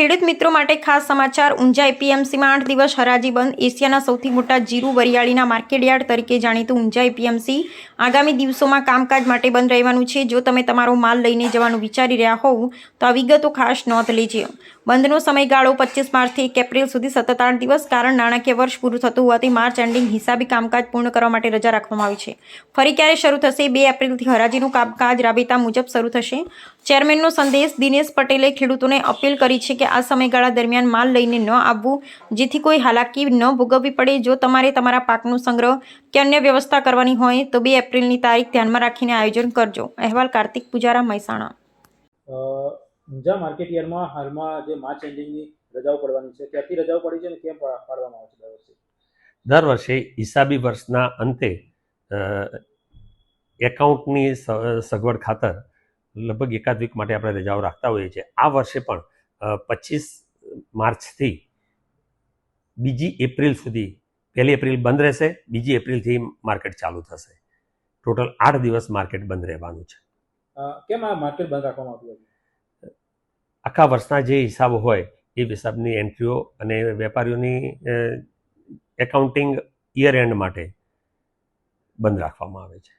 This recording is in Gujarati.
ખેડૂત મિત્રો માટે ખાસ સમાચાર. ઊંઝા એપીએમસીમાં 8 દિવસ હરાજી બંધ. એશિયાના સૌથી મોટા જીરું વરિયાળીના માર્કેટયાર્ડ તરીકે જાણીતું ઊંઝા એપીએમસી આગામી દિવસોમાં કામકાજ માટે બંધ રહેવાનું છે. જો તમે તમારો માલ લઈને જવાનું વિચારી રહ્યા હોવ તો આ વિગતો ખાસ નોંધ લેજો. બંધનો સમયગાળો 25 માર્ચથી 1 એપ્રિલ સુધી સતત 8 દિવસ. કારણ નાણાકીય વર્ષ પૂરું થતું હોવાથી માર્ચ એન્ડિંગ હિસાબી કામકાજ પૂર્ણ કરવા માટે રજા રાખવામાં આવી છે. ફરી ક્યારે શરૂ થશે? 2 એપ્રિલથી હરાજીનું કામકાજ રાબેતા મુજબ શરૂ થશે. ચેરમેનનો સંદેશ. દિનેશ પટેલે ખેડૂતોને અપીલ કરી છે કે આ સમયગાળા દરમિયાન માલ લઈને ન આવવું, જેથી કોઈ હાલાકી ન ભોગવવી પડે. જો તમારે તમારા પાકનો સંગ્રહ કે અન્ય વ્યવસ્થા કરવાની હોય તો 2 એપ્રિલની તારીખ ધ્યાનમાં રાખીને આયોજન કરજો. અહેવાલ કાર્તિક પૂજારા, મહેસાણા. ઊંઝા માર્કેટ યાર્ડમાં હાલમાં જે માર્ચ એન્ડિંગની રજાઓ પડવાની છે, ક્યાંથી રજાઓ પડી છે અને કેમ પાડવામાં આવે છે? દર વર્ષે હિસાબી વર્ષના અંતે એકાઉન્ટની સગવડ ખાતર લગભગ એકાદ વીક માટે આપણે રજાઓ રાખતા હોઈએ છીએ. આ વર્ષે પણ 25 માર્ચથી 2 એપ્રિલ સુધી, 1 એપ્રિલ બંધ રહેશે, 2 એપ્રિલથી માર્કેટ ચાલુ થશે. ટોટલ 8 દિવસ માર્કેટ બંધ રહેવાનું છે. કેમ આ માર્કેટ બંધ રાખવામાં આવ્યું હતું? આખા વર્ષના જે હિસાબો હોય એ હિસાબની એન્ટ્રીઓ અને વેપારીઓની એકાઉન્ટિંગ યર એન્ડ માટે બંધ રાખવામાં આવે છે.